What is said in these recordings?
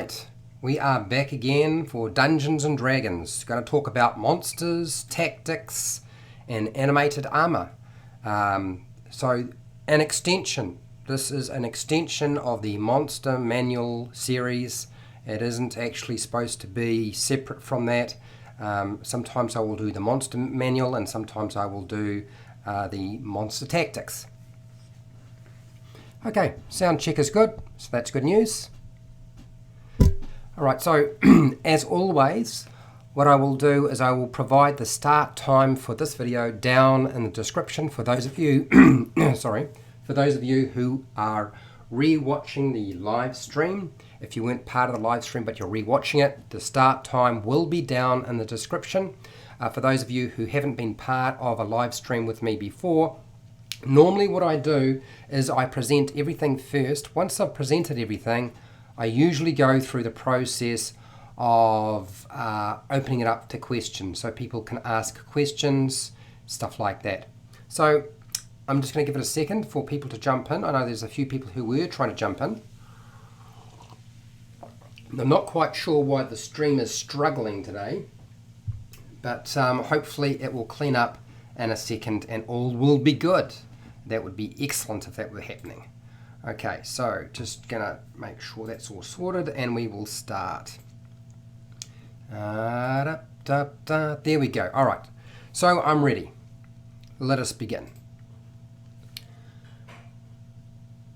Alright, we are back again for Dungeons and Dragons. Going to talk about monsters, tactics, and animated armor. So, an extension. This is an extension of the Monster Manual series. It isn't actually supposed to be separate from that. Sometimes I will do the Monster Manual and sometimes I will do the Monster Tactics. Okay, sound check is good, so that's good news. Alright, so as always, what I will do is I will provide the start time for this video down in the description for those of you, for those of you who are re-watching the live stream. If you weren't part of the live stream but you're re-watching it, the start time will be down in the description. For those of you who haven't been part of a live stream with me before, normally what I do is I present everything first. Once I've presented everything, I usually go through the process of opening it up to questions so people can ask questions, stuff like that. So I'm just going to give it a second for people to jump in. I know there's a few people who were trying to jump in. I'm not quite sure why the stream is struggling today, but hopefully it will clean up in a second and all will be good. That would be excellent if that were happening. Okay, so just gonna make sure that's all sorted and we will start. There we go. All right, so I'm ready. Let us begin.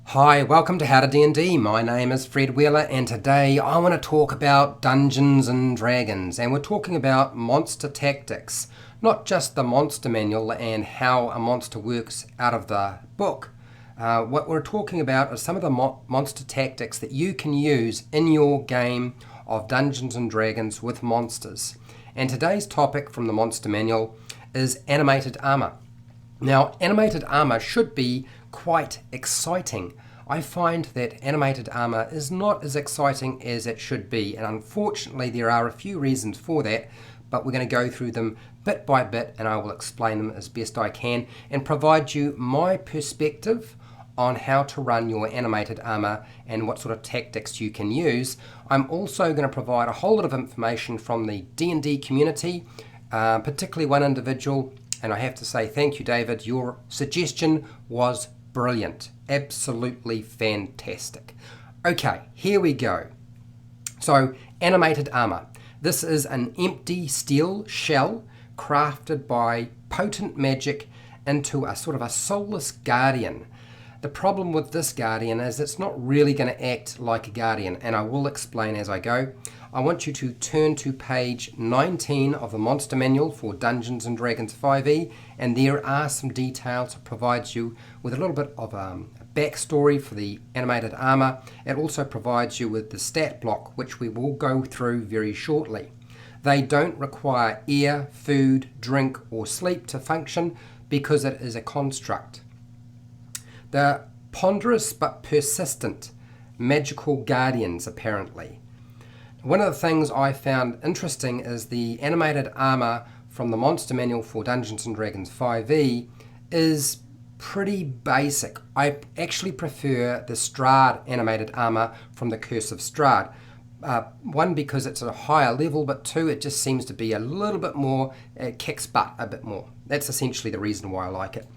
Hi, welcome to HowtoDandD. My name is Fred Wheeler and today I want to talk about Dungeons and Dragons, and we're talking about monster tactics, not just the monster manual and how a monster works out of the book. What we're talking about are some of the monster tactics that you can use in your game of Dungeons and Dragons with monsters. And today's topic from the Monster Manual is animated armor. Now, animated armor should be quite exciting. I find that animated armor is not as exciting as it should be, and unfortunately there are a few reasons for that, but we're going to go through them bit by bit and I will explain them as best I can and provide you my perspective on how to run your animated armor and what sort of tactics you can use. I'm also going to provide a whole lot of information from the D&D community, particularly one individual, and I have to say thank you, David. Your suggestion was brilliant, absolutely fantastic. Okay, here we go. So, animated armor. This is an empty steel shell crafted by potent magic into a sort of a soulless guardian. The problem with this guardian is it's not really going to act like a guardian, and I will explain as I go. I want you to turn to page 19 of the Monster Manual for Dungeons and Dragons 5e, and there are some details that provides you with a little bit of a backstory for the animated armor. It also provides you with the stat block, which we will go through very shortly. They don't require air, food, drink, or sleep to function because it is a construct. They're ponderous but persistent magical guardians, apparently. One of the things I found interesting is the animated armor from the Monster Manual for Dungeons & Dragons 5e is pretty basic. I actually prefer the Strahd animated armor from the Curse of Strahd. One, because it's at a higher level, but two, it just seems to be a little bit more, it kicks butt a bit more. That's essentially the reason why I like it.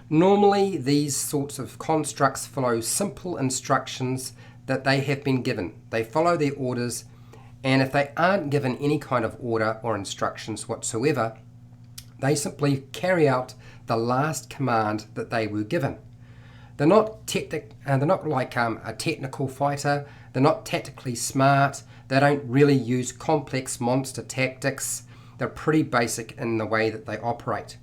Normally, these sorts of constructs follow simple instructions that they have been given. They follow their orders, and if they aren't given any kind of order or instructions whatsoever, they simply carry out the last command that they were given. They're not like a technical fighter. They're not tactically smart. They don't really use complex monster tactics. They're pretty basic in the way that they operate.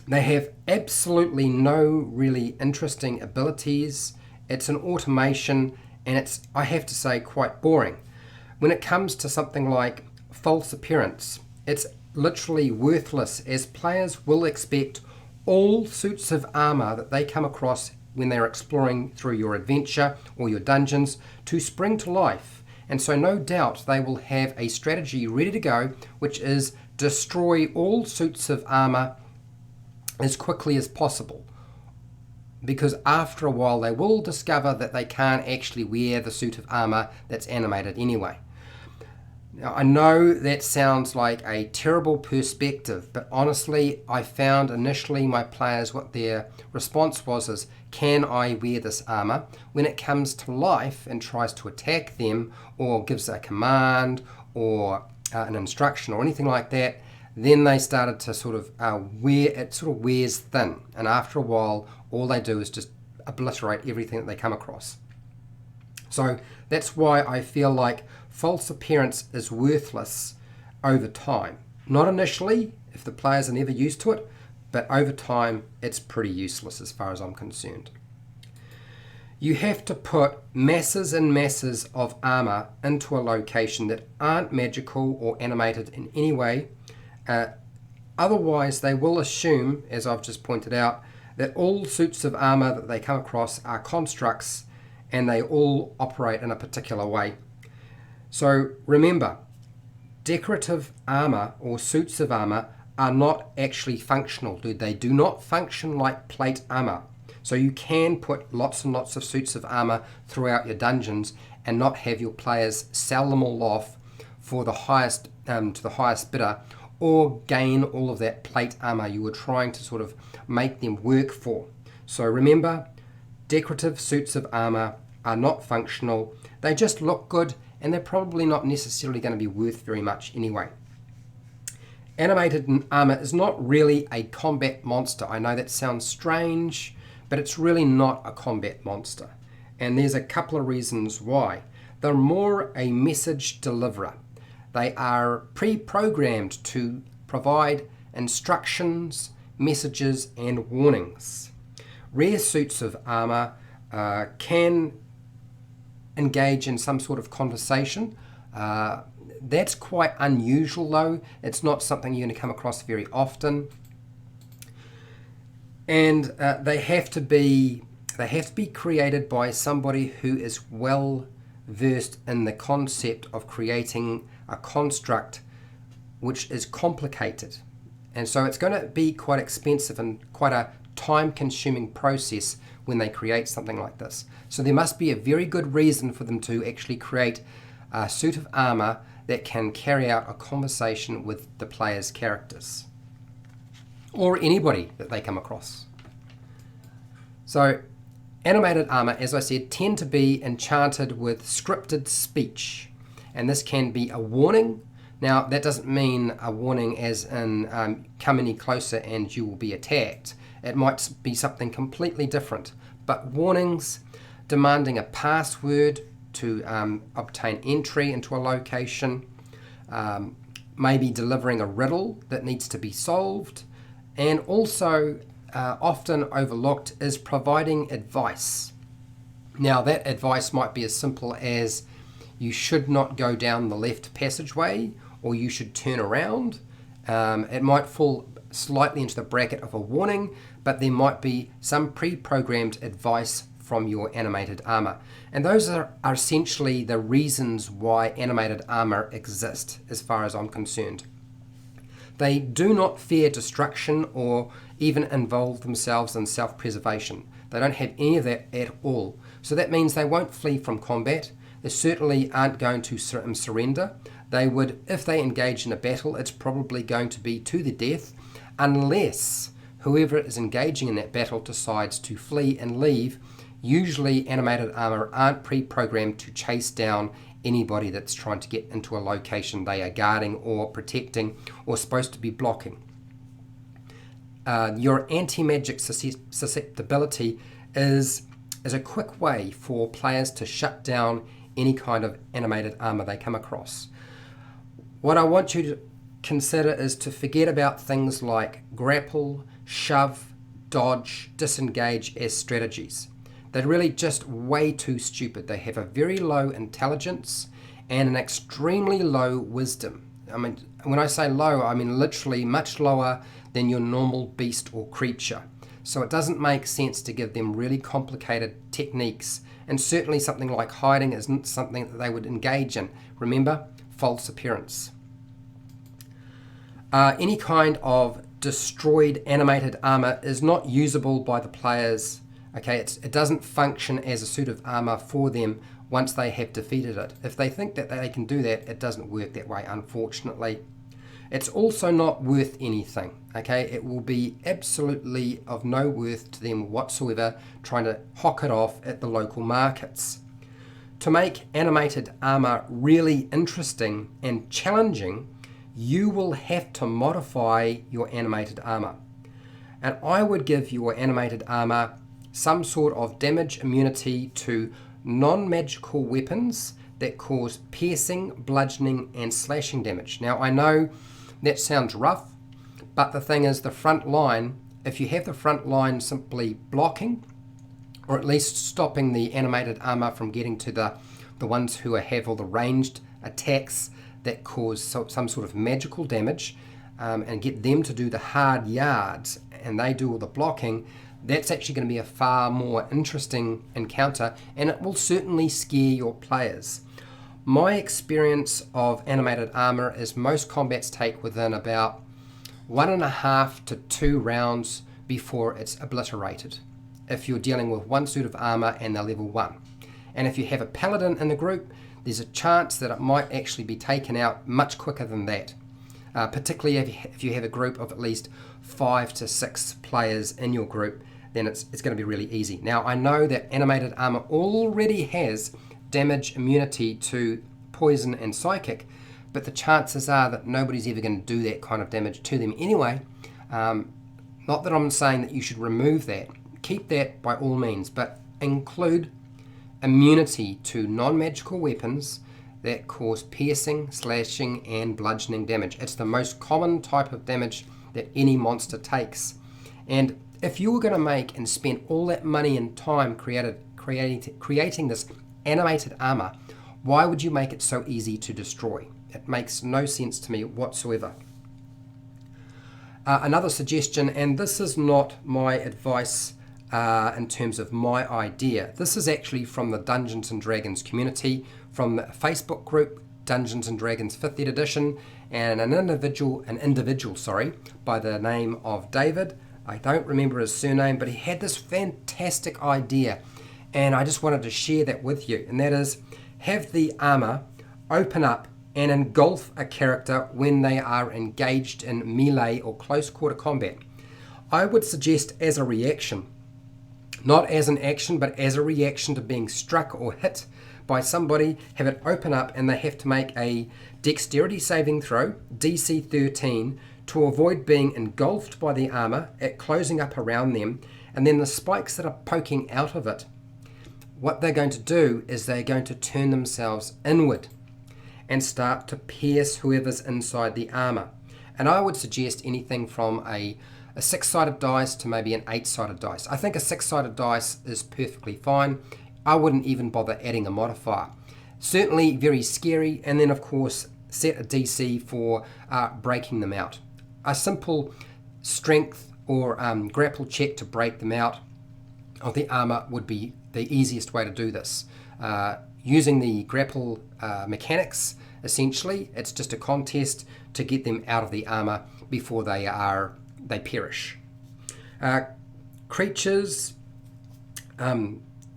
They have absolutely no really interesting abilities. It's an automation and it's, I have to say, quite boring. When it comes to something like false appearance, it's literally worthless, as players will expect all suits of armor that they come across when they're exploring through your adventure or your dungeons to spring to life. And so no doubt they will have a strategy ready to go, which is destroy all suits of armor as quickly as possible. because after a while they will discover that they can't actually wear the suit of armor that's animated anyway. Now, I know that sounds like a terrible perspective, but honestly, I found initially my players, what their response was is, can I wear this armor? When it comes to life and tries to attack them or gives a command or an instruction or anything like that, then they started to sort of wears thin. And after a while, all they do is just obliterate everything that they come across. So that's why I feel like false appearance is worthless over time. Not initially, if the players are never used to it, but over time, it's pretty useless as far as I'm concerned. You have to put masses and masses of armor into a location that aren't magical or animated in any way. Otherwise, they will assume, as I've just pointed out, that all suits of armor that they come across are constructs and they all operate in a particular way. So remember, decorative armor or suits of armor are not actually functional. They do not function like plate armor. So you can put lots and lots of suits of armor throughout your dungeons and not have your players sell them all off for the highest to the highest bidder, or gain all of that plate armor you were trying to sort of make them work for. So remember, decorative suits of armor are not functional. They just look good and they're probably not necessarily going to be worth very much anyway. Animated armor is not really a combat monster. I know that sounds strange, but it's really not a combat monster. And there's a couple of reasons why. They're more a message deliverer. They are pre-programmed to provide instructions, messages, and warnings. Rare suits of armor can engage in some sort of conversation. That's quite unusual though. It's not something you're going to come across very often. And they have to be created by somebody who is well versed in the concept of creating a construct which is complicated. And so it's going to be quite expensive and quite a time-consuming process when they create something like this. So there must be a very good reason for them to actually create a suit of armor that can carry out a conversation with the player's characters or anybody that they come across. So animated armor, as I said, tend to be enchanted with scripted speech, and this can be a warning. Now that doesn't mean a warning as in come any closer and you will be attacked. It might be something completely different, but warnings demanding a password to obtain entry into a location, maybe delivering a riddle that needs to be solved, and also often overlooked is providing advice. Now that advice might be as simple as you should not go down the left passageway or you should turn around. It might fall slightly into the bracket of a warning, but there might be some pre-programmed advice from your animated armor. And those are essentially the reasons why animated armor exist as far as I'm concerned. They do not fear destruction or even involve themselves in self-preservation. They don't have any of that at all. So that means they won't flee from combat. They certainly aren't going to surrender. They would, if they engage in a battle, it's probably going to be to the death, unless whoever is engaging in that battle decides to flee and leave. Usually animated armor aren't pre-programmed to chase down anybody that's trying to get into a location they are guarding or protecting or supposed to be blocking. Your anti-magic susceptibility is a quick way for players to shut down any kind of animated armor they come across. What I want you to consider is to forget about things like grapple, shove, dodge, disengage as strategies. They're really just way too stupid. They have a very low intelligence and an extremely low wisdom. I mean, when I say low, I mean literally much lower than your normal beast or creature. So it doesn't make sense to give them really complicated techniques, and certainly something like hiding isn't something that they would engage in. Remember, false appearance. Any kind of destroyed animated armor is not usable by the players Okay, it doesn't function as a suit of armor for them once they have defeated it. If they think that they can do that, it doesn't work that way, unfortunately. It's also not worth anything, okay? It will be absolutely of no worth to them whatsoever trying to hock it off at the local markets. To make animated armor really interesting and challenging, you will have to modify your animated armor. And I would give your animated armor some sort of damage immunity to non-magical weapons that cause piercing, bludgeoning, and slashing damage. Now, I know that sounds rough, but the thing is, the front line, if you have the front line simply blocking, or at least stopping the animated armor from getting to the ones who have all the ranged attacks that cause some sort of magical damage, and get them to do the hard yards, and they do all the blocking, that's actually going to be a far more interesting encounter, and it will certainly scare your players. My experience of animated armor is most combats take within about 1.5 to 2 rounds before it's obliterated, if you're dealing with one suit of armor and they're level 1. And if you have a paladin in the group, there's a chance that it might actually be taken out much quicker than that, particularly if you have a group of at least 5 to 6 players in your group, then it's going to be really easy. Now, I know that animated armor already has damage immunity to poison and psychic, but the chances are that nobody's ever going to do that kind of damage to them anyway. Not that I'm saying that you should remove that. Keep that by all means, but include immunity to non-magical weapons that cause piercing, slashing, and bludgeoning damage. It's the most common type of damage that any monster takes. And if you were going to make and spend all that money and time creating this animated armor, why would you make it so easy to destroy? It makes no sense to me whatsoever. Another suggestion, and this is not my advice in terms of my idea. This is actually from the Dungeons and Dragons community, from the Facebook group Dungeons and Dragons 5th edition, and an individual by the name of David. I don't remember his surname, but he had this fantastic idea, and I just wanted to share that with you, and that is, have the armor open up and engulf a character when they are engaged in melee or close quarter combat. I would suggest as a reaction, not as an action, but as a reaction to being struck or hit by somebody, have it open up and they have to make a dexterity saving throw, DC 13, to avoid being engulfed by the armor at closing up around them, and then the spikes that are poking out of it, what they're going to do is they're going to turn themselves inward and start to pierce whoever's inside the armor. And I would suggest anything from a 6-sided dice to maybe an 8-sided dice. I think a 6-sided dice is perfectly fine. I wouldn't even bother adding a modifier. Certainly very scary, and then of course set a DC for breaking them out. A simple strength or grapple check to break them out of the armor would be the easiest way to do this. Using the grapple mechanics, essentially, it's just a contest to get them out of the armor before they perish. Creatures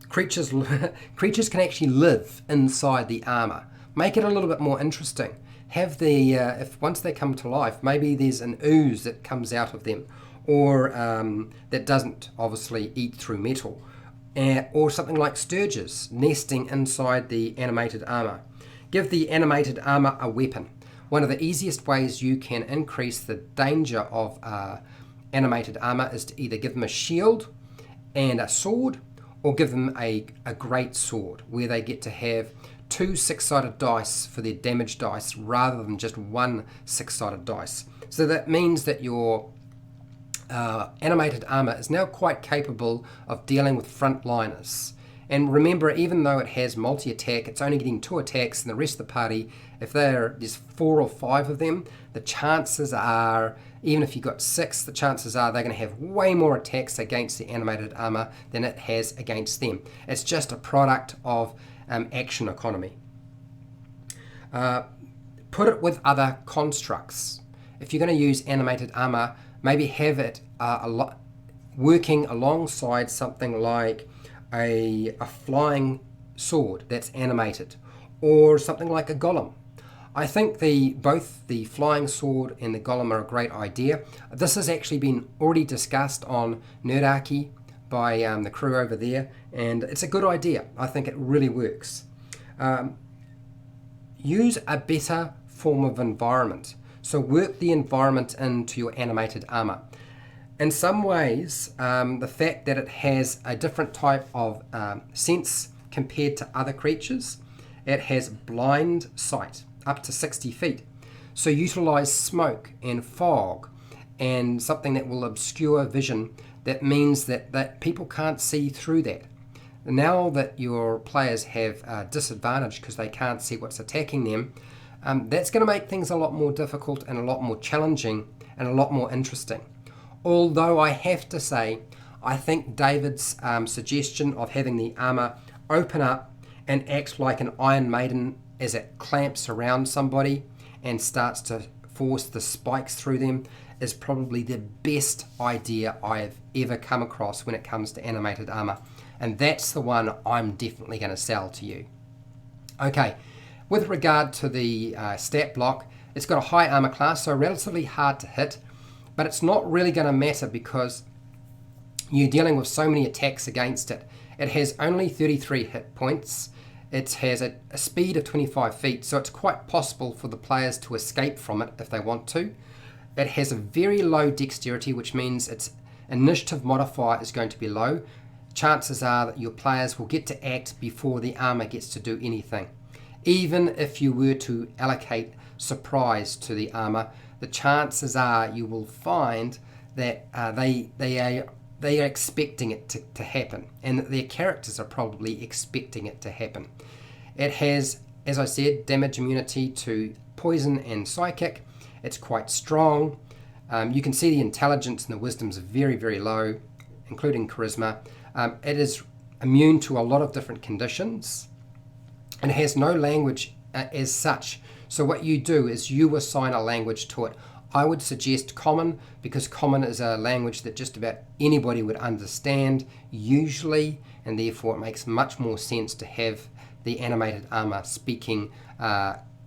can actually live inside the armor. Make it a little bit more interesting. Have if once they come to life, maybe there's an ooze that comes out of them, or that doesn't obviously eat through metal, or something like sturges nesting inside the animated armor. Give the animated armor a weapon. One of the easiest ways you can increase the danger of animated armor is to either give them a shield and a sword, or give them a great sword, where they get to have 2 6-sided dice for their damage dice rather than just 1 6-sided dice. So that means that your animated armor is now quite capable of dealing with frontliners. And remember, even though it has multi-attack, it's only getting 2 attacks, and the rest of the party, if there's 4 or 5 of them, the chances are, even if you've got 6, the chances are they're going to have way more attacks against the animated armor than it has against them. It's just a product of action economy. Put it with other constructs. If you're going to use animated armor, maybe have it working alongside something like a flying sword that's animated, or something like a golem. I think both the flying sword and the golem are a great idea. This has actually been already discussed on Nerdarchy by the crew over there, and it's a good idea. I think it really works. Use a better form of environment. So work the environment into your animated armor. In some ways, the fact that it has a different type of sense compared to other creatures, it has blind sight up to 60 feet. So utilize smoke and fog and something that will obscure vision. That means that people can't see through that. Now that your players have a disadvantage because they can't see what's attacking them, that's going to make things a lot more difficult and a lot more challenging and a lot more interesting. Although I have to say, I think David's suggestion of having the armor open up and act like an Iron Maiden as it clamps around somebody and starts to force the spikes through them is probably the best idea I've ever come across when it comes to animated armor. And that's the one I'm definitely going to sell to you. Okay, with regard to the stat block, it's got a high armor class, so relatively hard to hit, but it's not really going to matter because you're dealing with so many attacks against it. It has only 33 hit points. It has a speed of 25 feet, so it's quite possible for the players to escape from it if they want to. It has a very low dexterity, which means its initiative modifier is going to be low. Chances are that your players will get to act before the armor gets to do anything. Even if you were to allocate surprise to the armor, the chances are you will find that they are expecting it to happen, and that their characters are probably expecting it to happen. It has, as I said, damage immunity to poison and psychic. It's quite strong. You can see the intelligence and the wisdom's very, very low, including charisma. It is immune to a lot of different conditions, and it has no language as such. So what you do is you assign a language to it. I would suggest Common, because Common is a language that just about anybody would understand usually, and therefore it makes much more sense to have the animated armor speaking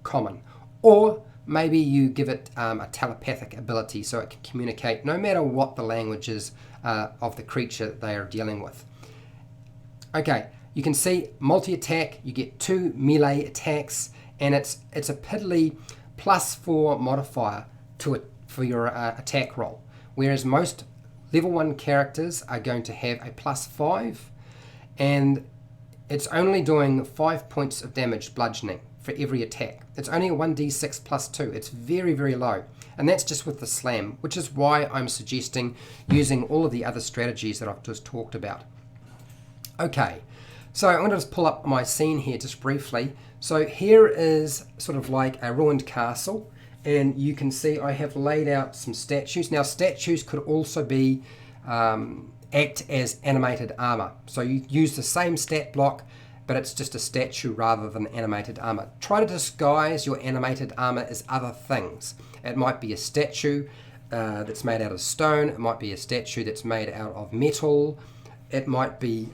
Common. Or maybe you give it a telepathic ability so it can communicate no matter what the language is of the creature they are dealing with. Okay, you can see multi-attack, you get 2 melee attacks, and it's a piddly +4 modifier for your attack roll, whereas most level 1 characters are going to have a +5, and it's only doing 5 points of damage bludgeoning for every attack. It's only a 1d6 +2. It's very, very low, and that's just with the slam, which is why I'm suggesting using all of the other strategies that I've just talked about. Okay, so I'm going to just pull up my scene here just briefly. So here is sort of like a ruined castle, and you can see I have laid out some statues. Now statues could also be act as animated armor. So you use the same stat block, but it's just a statue rather than animated armor. Try to disguise your animated armor as other things. It might be a statue that's made out of stone. It might be a statue that's made out of metal. It might be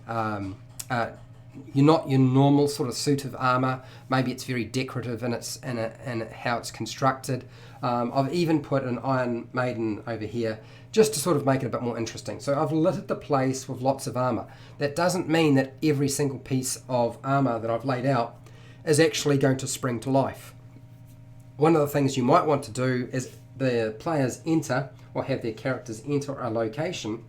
you're not your normal sort of suit of armor. Maybe it's very decorative in how it's constructed. I've even put an Iron Maiden over here just to sort of make it a bit more interesting. So I've littered the place with lots of armor. That doesn't mean that every single piece of armor that I've laid out is actually going to spring to life. One of the things you might want to do is the players enter, or have their characters enter a location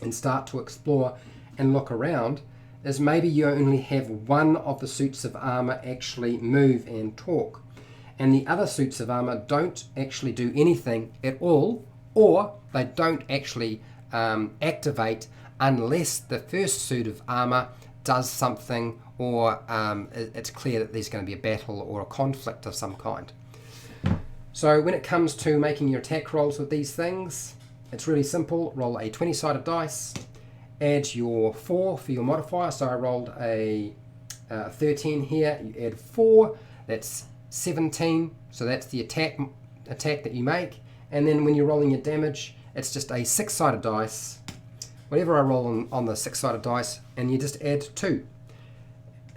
and start to explore and look around, is maybe you only have one of the suits of armor actually move and talk, and the other suits of armor don't actually do anything at all, or they don't actually activate unless the first suit of armor does something, or it's clear that there's going to be a battle or a conflict of some kind. So when it comes to making your attack rolls with these things, it's really simple. Roll a 20-sided dice, add your 4 for your modifier. So I rolled a 13 here. You add 4, that's 17. So that's the attack that you make. And then when you're rolling your damage, it's just a 6-sided dice. whatever I roll on the 6-sided dice, and you just add 2.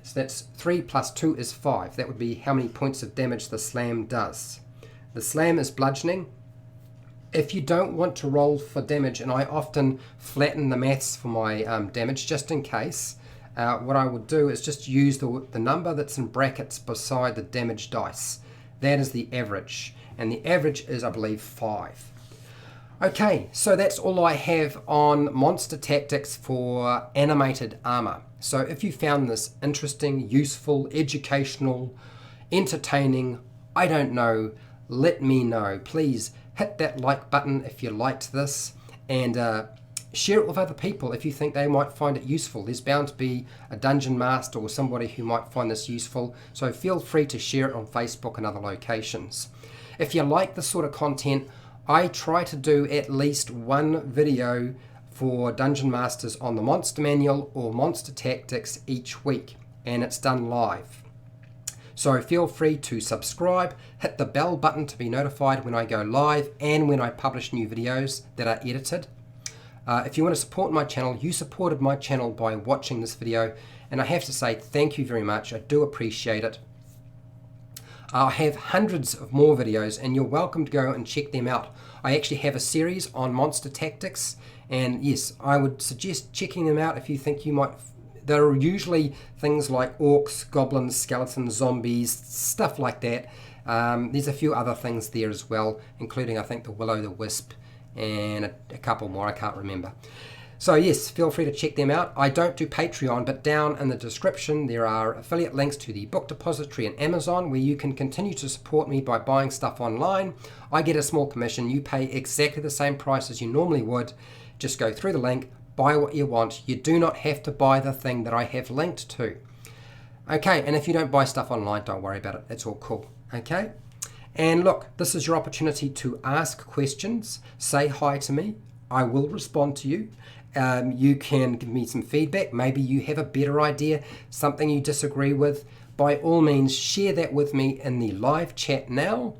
So that's 3 plus 2 is 5. That would be how many points of damage the slam does. The slam is bludgeoning. If you don't want to roll for damage, and I often flatten the maths for my damage just in case, what I would do is just use the number that's in brackets beside the damage dice. That is the average, and the average is, I believe, 5. Okay, so that's all I have on monster tactics for animated armor. So if you found this interesting, useful, educational, entertaining, I don't know, let me know. Please hit that like button if you liked this, and share it with other people if you think they might find it useful. There's bound to be a dungeon master or somebody who might find this useful, so feel free to share it on Facebook and other locations. If you like this sort of content, I try to do at least one video for Dungeon Masters on the Monster Manual or Monster Tactics each week, and it's done live. So feel free to subscribe, hit the bell button to be notified when I go live and when I publish new videos that are edited. If you want to support my channel, you supported my channel by watching this video, and I have to say thank you very much. I do appreciate it. I have hundreds of more videos, and you're welcome to go and check them out. I actually have a series on monster tactics, and yes, I would suggest checking them out if you think you might. There are usually things like orcs, goblins, skeletons, zombies, stuff like that. There's a few other things there as well, including I think the will-o'-the-wisp and a couple more, I can't remember. So yes, feel free to check them out. I don't do Patreon, but down in the description there are affiliate links to the book depository and Amazon, where you can continue to support me by buying stuff online. I get a small commission. You pay exactly the same price as you normally would. Just go through the link, buy what you want. You do not have to buy the thing that I have linked to. Okay, and if you don't buy stuff online, don't worry about it. It's all cool. Okay? And look, this is your opportunity to ask questions. Say hi to me. I will respond to you. You can give me some feedback. Maybe you have a better idea, something you disagree with. By all means, share that with me in the live chat now.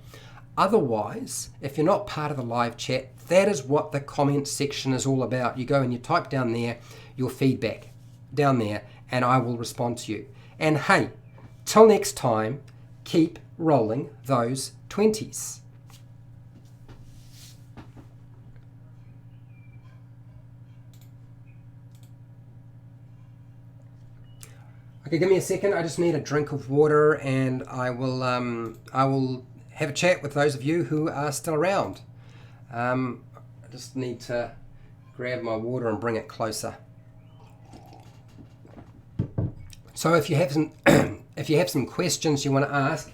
Otherwise, if you're not part of the live chat, that is what the comment section is all about. You go and you type down there your feedback down there, and I will respond to you. And hey, till next time, keep rolling those 20s. Okay, give me a second. I just need a drink of water, and I will have a chat with those of you who are still around. I just need to grab my water and bring it closer. So if you have some if you have some questions you want to ask,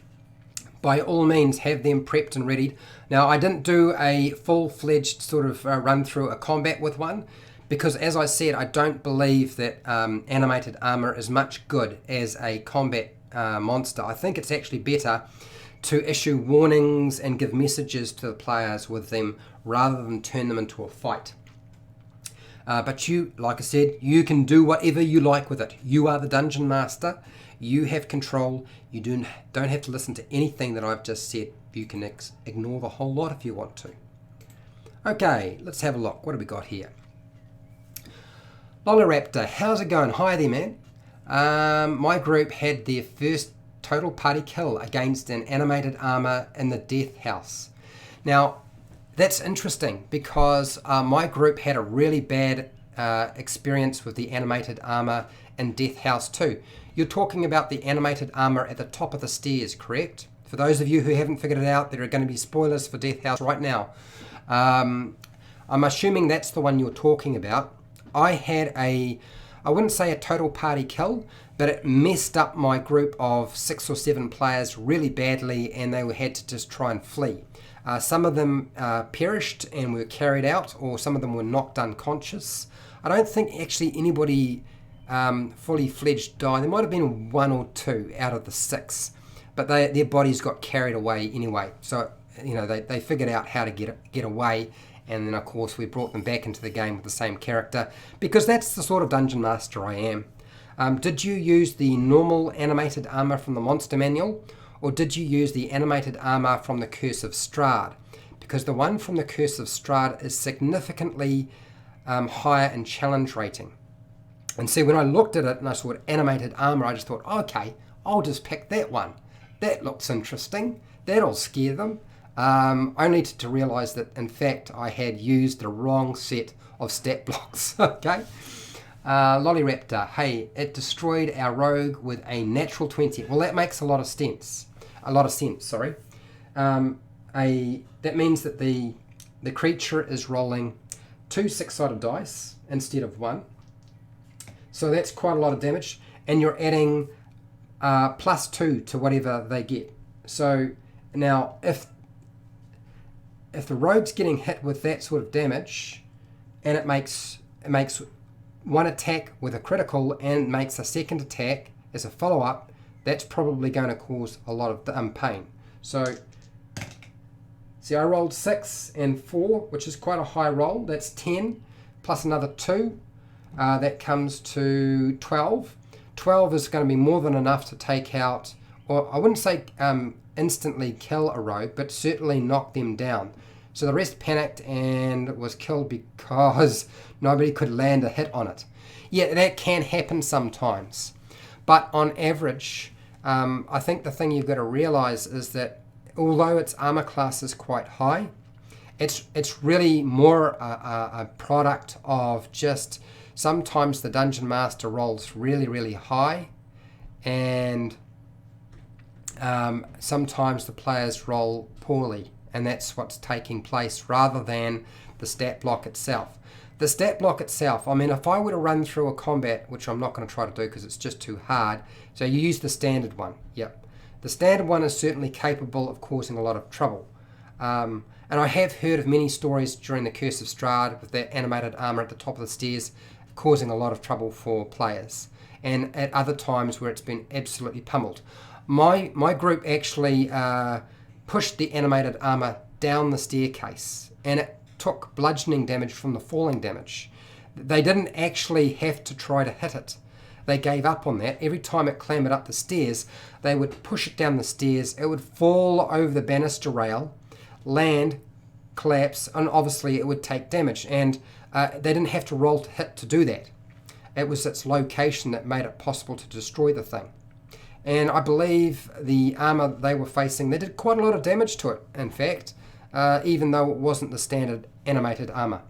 by all means have them prepped and readied. Now, I didn't do a full-fledged sort of run through a combat with one, because as I said, I don't believe that animated armor is much good as a combat monster. I think it's actually better to issue warnings and give messages to the players with them rather than turn them into a fight. But you, like I said, you can do whatever you like with it. You are the dungeon master. You have control. You don't have to listen to anything that I've just said. You can ignore the whole lot if you want to. Okay, let's have a look. What have we got here? Lollaraptor, how's it going? Hi there, man. My group had their first total party kill against an animated armor in the Death House. Now, that's interesting because my group had a really bad experience with the animated armor in Death House 2. You're talking about the animated armor at the top of the stairs, correct? For those of you who haven't figured it out, there are going to be spoilers for Death House right now. I'm assuming that's the one you're talking about. I had I wouldn't say a total party kill, but it messed up my group of 6 or 7 players really badly, and they had to just try and flee. Some of them perished and were carried out, or some of them were knocked unconscious. I don't think actually anybody fully fledged died. There might have been 1 or 2 out of the 6, but their bodies got carried away anyway. So you know they figured out how to get away. And then, of course, we brought them back into the game with the same character, because that's the sort of dungeon master I am. Did you use the normal animated armor from the Monster Manual, or did you use the animated armor from the Curse of Strahd? Because the one from the Curse of Strahd is significantly higher in challenge rating. And see, when I looked at it and I saw animated armor, I just thought, okay, I'll just pick that one. That looks interesting. That'll scare them. Only to realize that, in fact, I had used the wrong set of stat blocks. Okay. Lollyraptor, hey, it destroyed our rogue with a natural 20. Well, that makes a lot of sense. Sorry. That means that the creature is rolling 2 6-sided dice instead of 1. So that's quite a lot of damage, and you're adding +2 to whatever they get. So now, if the rogue's getting hit with that sort of damage, and it makes one attack with a critical and makes a second attack as a follow-up, that's probably going to cause a lot of pain. So, see, I rolled 6 and 4, which is quite a high roll. That's 10, plus another 2. That comes to 12. 12 is going to be more than enough to take out, or I wouldn't say instantly kill a rogue, but certainly knock them down. So the rest panicked and was killed because nobody could land a hit on it. Yeah, that can happen sometimes. But on average, I think the thing you've got to realize is that although its armor class is quite high, it's really more a product of just sometimes the Dungeon Master rolls really, really high, and sometimes the players roll poorly, and that's what's taking place rather than the stat block itself. The stat block itself, I mean, if I were to run through a combat, which I'm not going to try to do because it's just too hard, so you use the standard one. Yep. The standard one is certainly capable of causing a lot of trouble. And I have heard of many stories during the Curse of Strahd with that animated armor at the top of the stairs causing a lot of trouble for players, and at other times where it's been absolutely pummeled. My group actually pushed the animated armor down the staircase, and it took bludgeoning damage from the falling damage. They didn't actually have to try to hit it. They gave up on that. Every time it clambered up the stairs, they would push it down the stairs. It would fall over the banister rail, land, collapse, and obviously it would take damage. And they didn't have to roll to hit to do that. It was its location that made it possible to destroy the thing. And I believe the armor they were facing, they did quite a lot of damage to it, in fact, even though it wasn't the standard animated armor.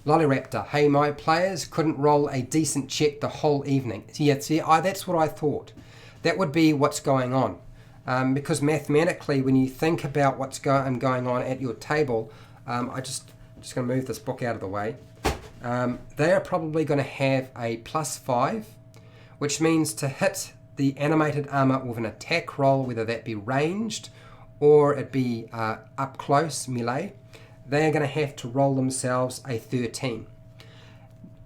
Lollyraptor, hey, my players couldn't roll a decent check the whole evening. Yeah, see, that's what I thought. That would be what's going on. Because mathematically, when you think about what's going on at your table, I'm just going to move this book out of the way. They are probably going to have a +5, which means to hit the animated armor with an attack roll, whether that be ranged or it be up close, melee, they're going to have to roll themselves a 13.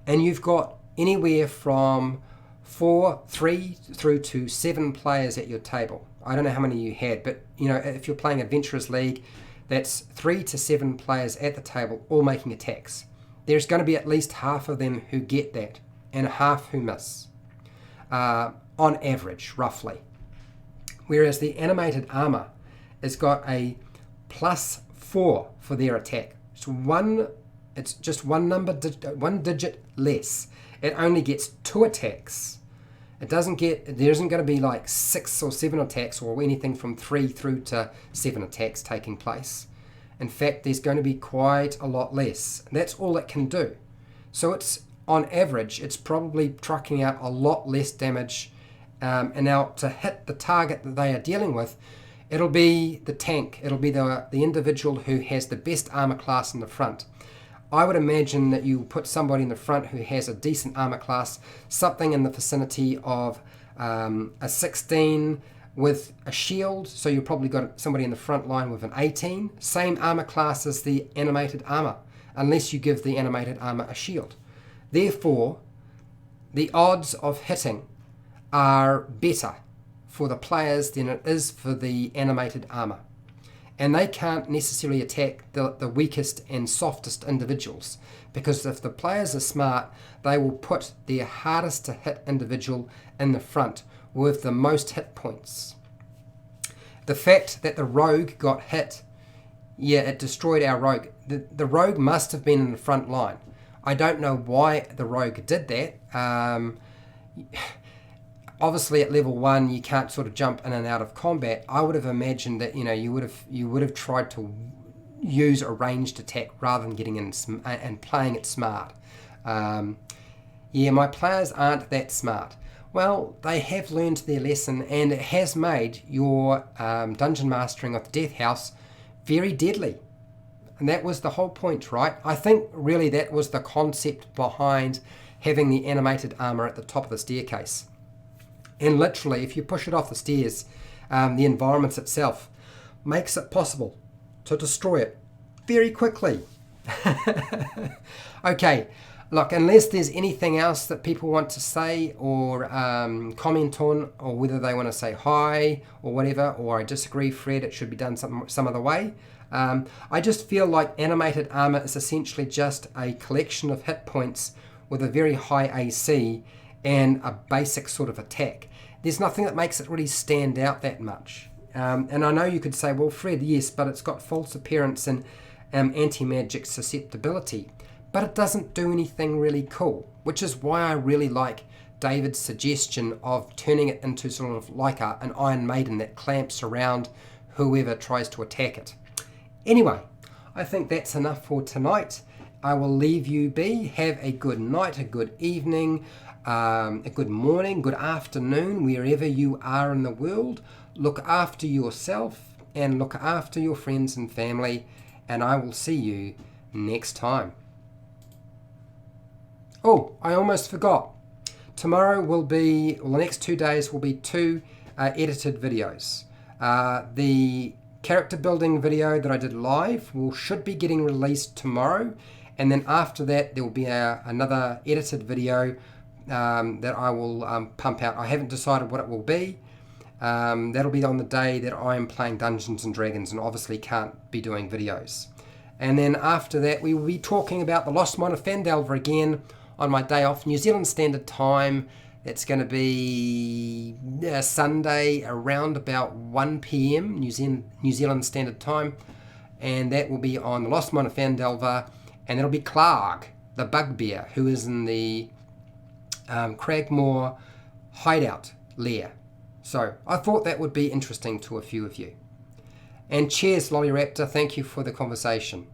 And you've got anywhere from 3 through to 7 players at your table. I don't know how many you had, but you know, if you're playing Adventurers League, that's 3 to 7 players at the table all making attacks. There's going to be at least half of them who get that and half who miss, on average, roughly. Whereas the animated armor has got a +4 for their attack. It's just one digit less. It only gets 2 attacks. There isn't going to be like 6 or 7 attacks or anything from 3 through to 7 attacks taking place. In fact, there's going to be quite a lot less. That's all it can do. So it's, on average, it's probably trucking out a lot less damage. And now to hit the target that they are dealing with, it'll be the tank. It'll be the individual who has the best armor class in the front. I would imagine that you put somebody in the front who has a decent armor class, something in the vicinity of a 16 with a shield. So you've probably got somebody in the front line with an 18. Same armor class as the animated armor, unless you give the animated armor a shield. Therefore, the odds of hitting are better for the players than it is for the animated armor. And they can't necessarily attack the weakest and softest individuals, because if the players are smart, they will put their hardest to hit individual in the front with the most hit points. The fact that the rogue got hit, yeah, it destroyed our rogue. The rogue must have been in the front line. I don't know why the rogue did that. Obviously, at level 1, you can't sort of jump in and out of combat. I would have imagined that you would have tried to use a ranged attack rather than getting in and playing it smart. Yeah, my players aren't that smart. Well, they have learned their lesson, and it has made your dungeon mastering of the Death House very deadly. And that was the whole point, right? I think really that was the concept behind having the animated armor at the top of the staircase. And literally, if you push it off the stairs, the environment itself makes it possible to destroy it very quickly. Okay, look, unless there's anything else that people want to say or comment on, or whether they want to say hi or whatever, or I disagree, Fred, it should be done some other way. I just feel like animated armor is essentially just a collection of hit points with a very high AC and a basic sort of attack. There's nothing that makes it really stand out that much. And I know you could say, well, Fred, yes, but it's got false appearance and anti-magic susceptibility. But it doesn't do anything really cool, which is why I really like David's suggestion of turning it into sort of like an Iron Maiden that clamps around whoever tries to attack it. Anyway, I think that's enough for tonight. I will leave you be. Have a good night, a good evening, a good morning, good afternoon, wherever you are in the world. Look after yourself and look after your friends and family, and I will see you next time. Oh, I almost forgot. Tomorrow will be, well, the next 2 days will be 2 edited videos. The character building video that I did live should be getting released tomorrow, and then after that there will be another edited video that I will pump out. I haven't decided what it will be. That'll be on the day that I am playing Dungeons and Dragons and obviously can't be doing videos. And then after that we will be talking about the Lost Mine of Phandelver again on my day off, New Zealand Standard Time. It's going to be Sunday around about 1 p.m. New Zealand Standard Time, and that will be on the Lost Mine of Phandelver, and it'll be Clark, the bugbear, who is in the Cragmore hideout lair. So I thought that would be interesting to a few of you. And cheers, Lollyraptor, thank you for the conversation.